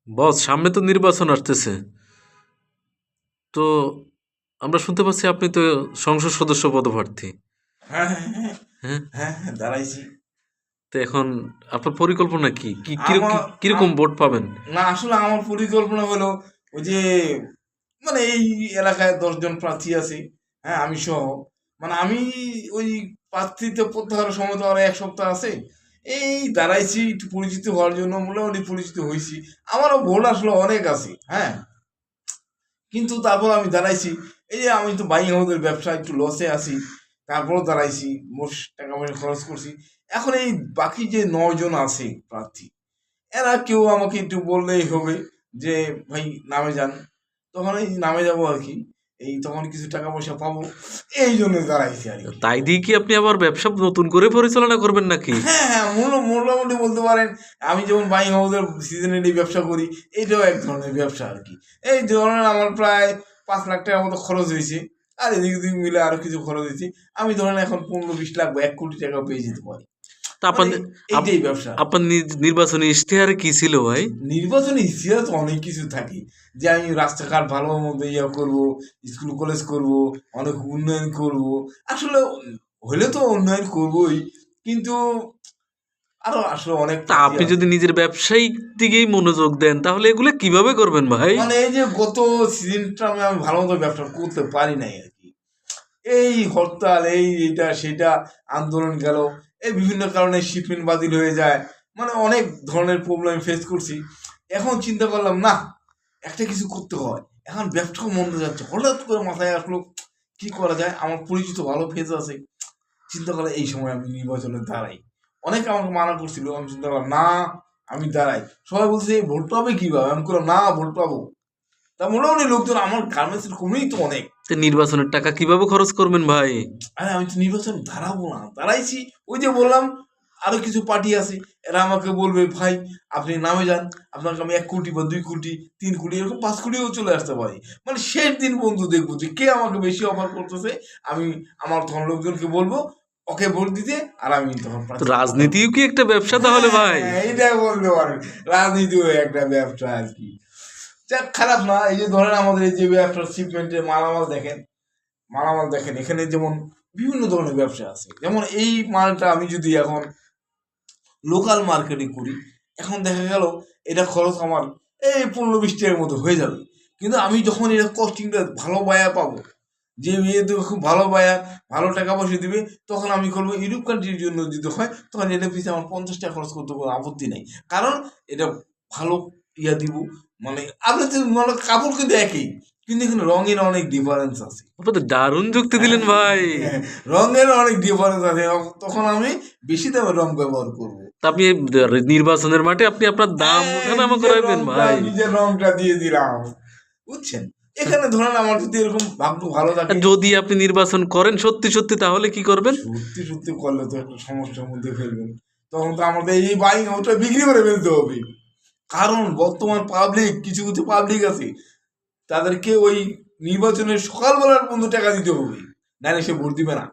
বস, সামনে তো নির্বাচন আসতেছে। তো আমরা শুনতে পাচ্ছি আপনি তো সংসদ সদস্য পদপ্রার্থী। হ্যাঁ, হ্যাঁ, হ্যাঁ, হ্যাঁ। হ্যাঁ, হ্যাঁ, দাঁড়াইছি। তো এখন আপনার পরিকল্পনা কি কি আমার কিরকম আম- ভোট পাবেন? না, আসলে আমার পরিকল্পনা হলো ওই যে মানে এই এলাকায় 10 জন প্রার্থী আছে, হ্যাঁ, আমি সহ। মানে আমি ওই প্রার্থীতে প্রত্যাহারের সময় তো আর 1 সপ্তাহ আছে। এই দাঁড়াইছি একটু পরিচিত হওয়ার জন্য, মোটামুটি পরিচিত হয়েছি। আমারও ভোট আসলে অনেক আছে, হ্যাঁ, কিন্তু তারপর আমি দাঁড়াইছি। এই যে আমি তো বাইং হাউসের ব্যবসা, একটু লসে আছি, তারপরও দাঁড়াইছি, মোট টাকা পয়সা খরচ করছি। এখন এই বাকি যে 9 জন আছে প্রার্থী, এরা কেউ আমাকে একটু বললেই হবে যে ভাই নামে যান, তখন এই নামে যাবো আর কি। এই তখন কিছু টাকা পয়সা পাবো, এই জন্য দাঁড়াইছি আর কি। তাই দিয়ে কি আপনি আবার ব্যবসা নতুন করে পরিচালনা করবেন নাকি? হ্যাঁ, হ্যাঁ, মোটামুটি বলতে পারেন। আমি যেমন বাইং হাউসের সিজনালি ব্যবসা করি, এটাও এক ধরনের ব্যবসা আর কি। এই ধরনের আমার প্রায় 5 লাখ টাকার মতো খরচ হয়েছে, আর এদিক ওদিক মিলে আরো কিছু খরচ হয়েছে। আমি ধরেন এখন 15-20 লাখ বা 1 কোটি টাকা পেয়ে যেতে পারি। তা মানে আপনার আপ- এইটাই ব্যবসা। আপনার নির্বাচনী ইশতেহারে কি ছিল ভাই? নির্বাচনী ইতিহাস তো অনেক কিছু থাকে, যে আমি রাস্তাঘাট ভালো মতো ইয়া করবো, স্কুল কলেজ করব, অনেক উন্নয়ন করব। আসলে হলে তো উন্নয়ন করবই, কিন্তু আরো আসলে অনেক তা প্রার্থী আপনি আছে। যদি নিজের ব্যবসায়িক দিকেই মনোযোগ দেন তাহলে এগুলো কিভাবে করবেন ভাই? মানে এই যে গত সিজনটা আমি ভালো মতো ব্যবসা করতে পারি নাই আর কি। এই হরতাল, এইটা সেটা, আন্দোলন গেল, এই বিভিন্ন কারণে শিপমেন্ট বাতিল হয়ে যায়। মানে অনেক ধরনের প্রবলেম ফেস করছি। এখন চিন্তা করলাম, না, একটা কিছু করতে হয়। এখন ব্যবসাও মন্দ যাচ্ছে, হঠাৎ করে মাথায় আসলো কি করা যায়। আমার পরিচিত ভালো ফেজ আছে, চিন্তা করলাম এই সময় আমি নির্বাচনে দাঁড়াই। অনেকে আমাকে মানা করছিল, আমি চিন্তা করলাম না, আমি দাঁড়াই। সবাই বলছে এই ভোট পাবে কিভাবে, আমি করলাম না, ভোট পাবো। তা মোটামুটি লোকজন, আমার গার্মেন্টসের কর্মীই তো অনেক। তো নির্বাচনের টাকা কিভাবে খরচ করবেন ভাই? আরে আমি তো নির্বাচন দাঁড়াবো না, দাঁড়াইছি। ওই যে বললাম, আরো কিছু পার্টি আছে, এরা আমাকে বলবে ভাই আপনি নামে যান, আপনাকে আমি 1 কোটি বা 2 কোটি, 3 কোটি, এরকম 5 কোটিও চলে আসতে পারি। মানে শেষ দিন বন্ধু দেখবো যে কে আমাকে বেশি অফার করতেছে। আমি আমার তখন লোকজনকে বলবো ওকে ভোট দিতে, আর আমি তখন তো প্রার্থী প্রচার রাজনীতিও করবো। কি একটা ব্যবসা তাহলে হ্যাঁ, ভাই? হ্যাঁ, এইটাই বলতে পারেন। রাজনীতিও একটা ব্যবসা আর কি। যাক, খারাপ না। এই যে ধরেন আমাদের এই যে ব্যবসার শিপমেন্টের মালামাল দেখেন, এখানে যেমন বিভিন্ন ধরনের ব্যবসা আছে। যেমন এই মালটা আমি যদি এখন লোকাল মার্কেটে করি, এখন দেখা গেল এটা খরচ আমার এই 15-20 টাকার মতো হয়ে যাবে। কিন্তু আমি যখন এটা কস্টিংটা ভালো বায়া পাবো, যে মেয়ে তো খুব ভালো বায়া, ভালো টাকা পয়সা দিবে, তখন আমি করবো ইউরোপ কান্ট্রির জন্য যদি হয়, তখন এটা পিছিয়ে আমার 50 টাকা খরচ করতে কোনো আপত্তি নেই। কারণ এটা ভালো ইয়া দিব। মানে আপনি তো মানে কাপড় কিন্তু একই, কিন্তু এখানে রঙের অনেক ডিফারেন্স আছে। আপনি তো দারুণ যুক্তি দিলেন ভাই। হ্যাঁ, রঙের অনেক ডিফারেন্স আছে, তখন আমি বেশি দামের রং ব্যবহার করবো। তা আপনি নির্বাচনের মাঠে আপনি আপনার দাম হ্যাঁ, ওঠানামা করাইবেন ভাই। নিজের রংটা দিয়ে দিলাম, বুঝছেন। এখানে ধরেন আমার যদি এরকম ভাগ্য ভালো আর থাকে। যদি আপনি নির্বাচন করেন সত্যি সত্যি তাহলে কি করবেন? সত্যি সত্যি করলে তো একটা সমস্যার মধ্যে ফেলবেন। তখন তো আমাদের এই বাইক ওটা বিক্রি করে ফেলতে হবে। কারণ বর্তমান পাবলিক, কিছু কিছু পাবলিক আছে, তাদেরকে ওই নির্বাচনের সকালবেলার বন্ধু টাকা দিতে হবে, নাহলে সে ভোট দিবে না।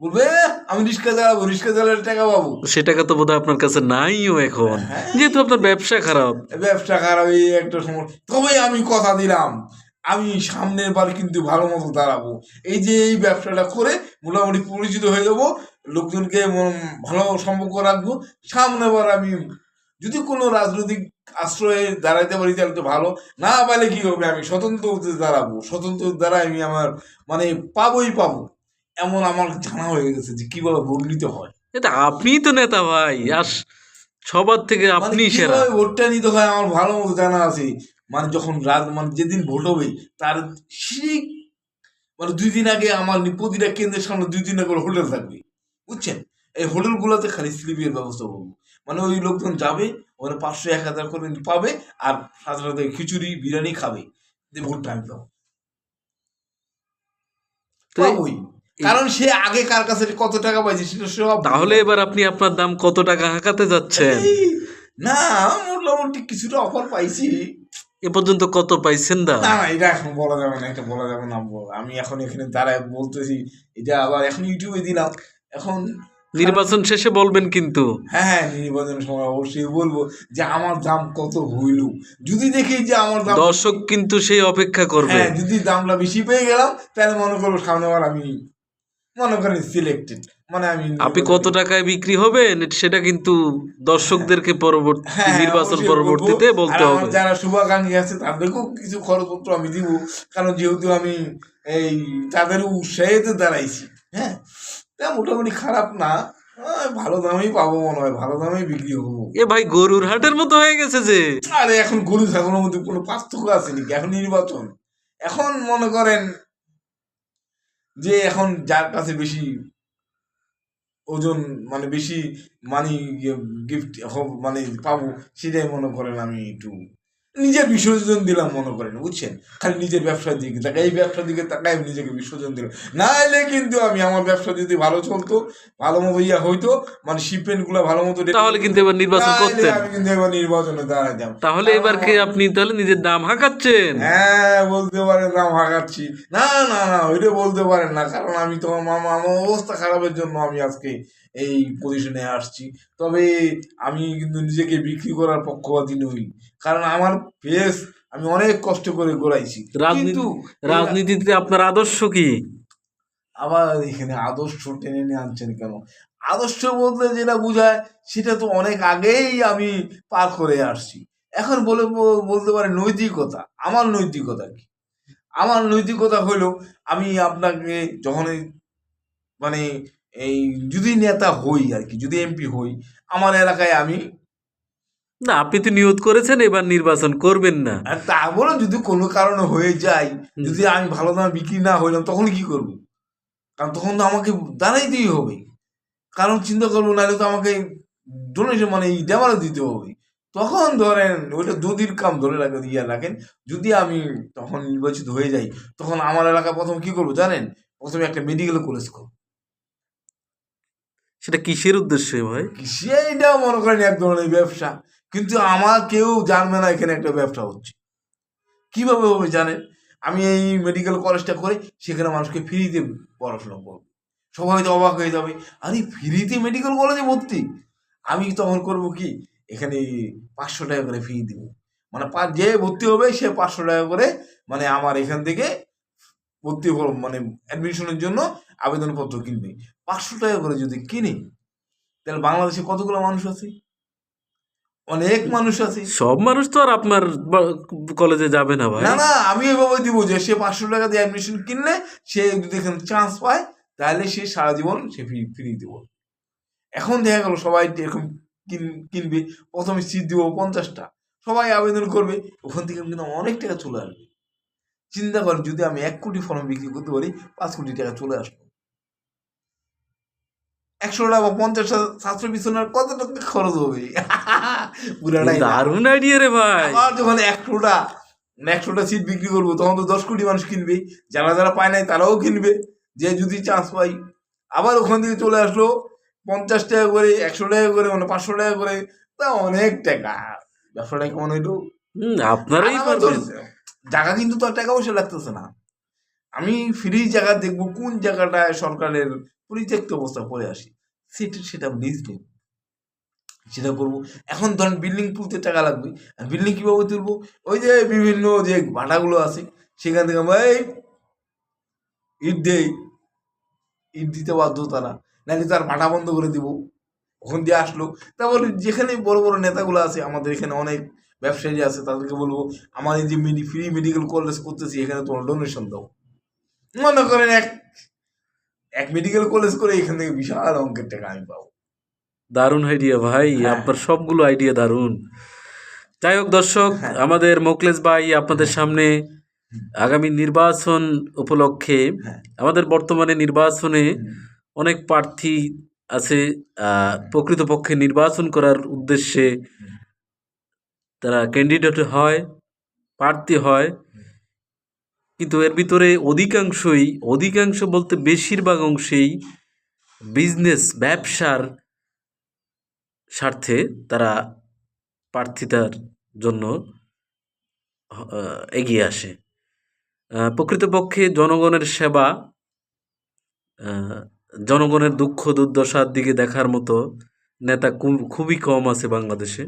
বলবে আমি রিক্সা চালাবো, রিক্সা চালালে টাকা পাবো। সে টাকা তো বোধহয় আপনার কাছে নাইও এখন, হ্যাঁ, যেহেতু আপনার ব্যবসা খারাপ। ব্যবসা খারাপ, এই একটা সমস্যা। তবে আমি কথা দিলাম, আমি সামনের বার কিন্তু ভালো মতো দাঁড়াবো। এই যে এই ব্যবসাটা করে মোটামুটি পরিচিত হয়ে যাবো, লোকজনকে ভালো সম্পর্ক রাখবো। সামনের বার আমি যদি কোনো রাজনৈতিক আশ্রয়ে দাঁড়াইতে পারি তাহলে তো ভালো। না পারলে কি হবে, আমি স্বতন্ত্র হতে দাঁড়াবো। স্বতন্ত্র দ্বারা আমি আমার মানে পাবোই পাবো। এমন আমার জানা হয়ে গেছে যে কিভাবে ভোট নিতে হয়। এটা আপনিই তো নেতা ভাই, সবার থেকে মানে আপনিই সেরা। কিভাবে ভোটটা নিতে হয় আমার ভালো মতো জানা আছে। মানে যখন রাত, মানে যেদিন ভোট হবে তার ঠিক মানে 2 দিন আগে আমার প্রতিটা কেন্দ্রের সামনে 2-3 করে হোটেল থাকবে, বুঝছেন। এই হোটেলগুলোতে খালি স্লিপের ব্যবস্থা করবো। মানে ওই লোকজন যাবে, ওখানে 500-1000 করে পাবে, আর সাথে সাথে খিচুড়ি বিরিয়ানি খাবে, দিয়ে ভোটটা আমি পাবো। তো পাবোই, এই কারণ সে আগে কার কাছে কত টাকা পাইছে সেটা সব বুঝে তাহলে যাবে। এবার আপনি আপনার দাম কত টাকা হাঁকাতে যাচ্ছেন? এই, না, মোটামুটি কিছুটা অফার পাইছি। এ পর্যন্ত কত পাইছেন দাম? না, না, এটা এখন বলা যাবে না, এটা বলা যাবে না। আমি এখন এখানে দাঁড়ায় বলতেছি, এটা আবার এখন ইউটিউবে দিলাম। এখন নির্বাচন শেষে বলবেন কিন্তু। হ্যাঁ হ্যাঁ, নির্বাচনের সময় অবশ্যই বলবো যে আমার দাম কত হইল। যদি দেখি যে আমার দাম দর্শক কিন্তু সেই অপেক্ষা করবে। হ্যাঁ, যদি দামটা বেশি পেয়ে গেলাম তাহলে মনে করবো সামনেবার আমি মনে করেন সিলেক্টেড, মানে আমি আপনি কত টাকায় বিক্রি হবেন সেটা কিন্তু দর্শকদেরকে পরবর্তী হ্যাঁ হ্যাঁ নির্বাচন অবশ্যই বলবো। পরবর্তীতে আর বলতে আমার হবে। যারা শুভাকাঙ্ক্ষী আছে তাদেরকেও কিছু খরচপত্র আমি দিব, কারণ যেহেতু আমি এই তাদের উৎসাহিত দাঁড়াইছি। হ্যাঁ, তা মোটামুটি খারাপ না, ভালো দামেই পাবো মনে হয়, ভালো দামেই বিক্রি হবো। এ ভাই গরুর হাটের মতো হয়ে গেছে যে। আরে এখন গরু ছাগলের মধ্যে কোনো পার্থক্য আছে নাকি? এখন নির্বাচন, এখন মনে করেন যে এখন যার কাছে বেশি ওজন, মানে বেশি মানি গিফট মানে পাবো, সেটাই মনে করেন আমি একটু নিজের বিসর্জন দিলাম মনে করেন, বুঝছেন? খালি নিজের ব্যবসার দিকে তাকাই, এই ব্যবসার দিকে তাকাই আমি নিজেকে বিসর্জন দিলাম। না এলে কিন্তু আমি আমার ব্যবসা যদি ভালো চলতো, ভালো মতো হইতো, মানে শিপমেন্ট গুলো ভালো মতো তাহলে কিন্তু এবার নির্বাচন করতেন। আমি কিন্তু এবার নির্বাচনে দাঁড়াতাম। তাহলে এবার কি আপনি তাহলে নিজের দাম হাঁকাচ্ছেন? হ্যাঁ, বলতে পারেন দাম হাঁকাচ্ছি। না না না, ওইটা বলতে পারেন না, কারণ আমি তো আমার অবস্থা খারাপের জন্য আমি আজকে এই পজিশনে আসছি। তবে আমি কিন্তু নিজেকে বিক্রি করার পক্ষপাতী নই, কারণ আমার ফেস আমি অনেক কষ্ট করে গড়াইছি। কিন্তু রাজনীতিতে আপনার আদর্শ কি? আবার এখানে আদর্শ টেনে নিয়ে আনছেন কেন? আদর্শ বলতে যেটা বোঝায় সেটা তো অনেক আগেই আমি পার করে আসছি। এখন বলতে পারে নৈতিকতা। আমার নৈতিকতা কি? আমার নৈতিকতা হলো আমি আপনাকে যখনই মানে এই যদি নেতা হই আর কি, যদি এমপি হই, আমার এলাকায় আমি না, আপনি তো নিয়ত করেছেন এবার নির্বাচন করবেন না। আর তারপরে যদি কোনো কারণে হয়ে যায়, যদি আমি ভালো দামে বিক্রি না হইলাম, তখন কি করব? কারণ তখন তো আমাকে দাঁড়াইতেই হবে, কারণ চিন্তা করবো নাহলে তো আমাকে ডোনেশন মানে ডেমারও দিতে হবে। তখন ধরেন ওইটা দুদির কাম ধরে রাখেন, যদি আমি তখন নির্বাচিত হয়ে যাই, তখন আমার এলাকায় প্রথম কি করবো জানেন? প্রথমে একটা মেডিকেল কলেজ করবো। সেটা কিসের উদ্দেশ্যে ভাই? সেইটাও মনে করেন এক ধরনের ব্যবসা, কিন্তু আমার কেউ জানবে না এখানে একটা ব্যবসা হচ্ছে। কিভাবে হবে জানেন? আমি এই মেডিকেল কলেজটা করে সেখানে মানুষকে ফ্রিতে পড়াশোনা করবো। সবাই হয়তো অবাক হয়ে যাবে, আরে ফ্রিতে মেডিকেল কলেজে ভর্তি! আমি তখন করব কি, এখানে 500 টাকা করে ফি দিব, মানে যে ভর্তি হবে সে 500 টাকা করে, মানে আমার এখান থেকে ভর্তি মানে অ্যাডমিশনের জন্য আবেদনপত্র কিনবে। 500 টাকা করে যদি কিনি, তাহলে বাংলাদেশে কতগুলো মানুষ আছে? অনেক মানুষ আছে। সব মানুষ তো আর আপনার কলেজে যাবে না ভাই। না না, আমি এভাবে দিব যে সে 500 টাকা দিয়ে অ্যাডমিশন কিনলে, সে যদি এখানে চান্স পায়, তাহলে সে সারা জীবন সে ফ্রি দিব। এখন দেখা গেল সবাই এরকম কিনবে, প্রথমে সিট দিব 50টা, সবাই আবেদন করবে, ওখান থেকে কিন্তু অনেক টাকা চলে আসবে। চিন্তা করেন যদি আমি 1 কোটি ফর্ম বিক্রি করতে পারি, 5 কোটি টাকা চলে আসবে। 100টা বা 50টা ছাত্র পিছনে কত টাকা খরচ হবে? পুরাটাই না। দারুণ আইডিয়া রে ভাই। আবার যখন 100টা সিট বিক্রি করবো, তখন তো 10 কোটি মানুষ কিনবে, যারা যারা পায় নাই তারাও কিনবে, যে যদি চান্স পাই। আবার ওখান থেকে চলে আসলো 50 টাকা করে, 100 টাকা করে, মানে 500 টাকা করে, তা অনেক টাকা। ব্যবসাটা কেমন হইলো? আপনারাই আমার তো পারবেন। জায়গা কিন্তু তো আর টাকা পয়সা লাগতেছে না। আমি ফ্রি জায়গা দেখবো কোন জায়গাটায় সরকারের পরিত্যক্ত অবস্থা পড়ে আসি, সেটা লিজ নেব, সেটা করবো। এখন ধরেন বিল্ডিং তুলতে টাকা লাগবে, আর বিল্ডিং কিভাবে তুলবো? ওই যে বিভিন্ন যে ভাটাগুলো আছে, সেখান থেকে আমরা এই ইট দেই, ইট দিতে বাধ্য তারা, নাহলে তার ভাটা বন্ধ করে দিব। ওখান দিয়ে আসলো, তারপর যেখানে বড় বড় নেতাগুলো আছে, আমাদের এখানে অনেক ব্যবসায়ী আছে, তাদেরকে বলবো আমার এই যে ফ্রি মেডিকেল কলেজ করতেছি, এখানে তোমার ডোনেশন দাও। মনে করেন এক এক মেডিকেল কলেজ করে এখান থেকে বিশাল অঙ্কের টাকা আমি পাবো। দারুণ আইডিয়া ভাই, হ্যাঁ। আপনার সবগুলো আইডিয়া দারুণ। যাই হোক দর্শক, হ্যাঁ। আমাদের মোখলেস ভাই আপনাদের সামনে আগামী নির্বাচন উপলক্ষে, হ্যাঁ। আমাদের বর্তমানে নির্বাচনে অনেক প্রার্থী আছে, প্রকৃতপক্ষে নির্বাচন করার উদ্দেশ্যে তারা ক্যান্ডিডেট হয়, প্রার্থী হয়, কিন্তু এর ভিতরে অধিকাংশ বলতে বেশিরভাগ অংশেই বিজনেস, ব্যবসার স্বার্থে তারা প্রার্থিতার জন্য এগিয়ে আসে। প্রকৃতপক্ষে জনগণের সেবা জনগণের দুঃখ দুর্দশার দিকে দেখার মতো নেতা খুবই কম আছে বাংলাদেশে।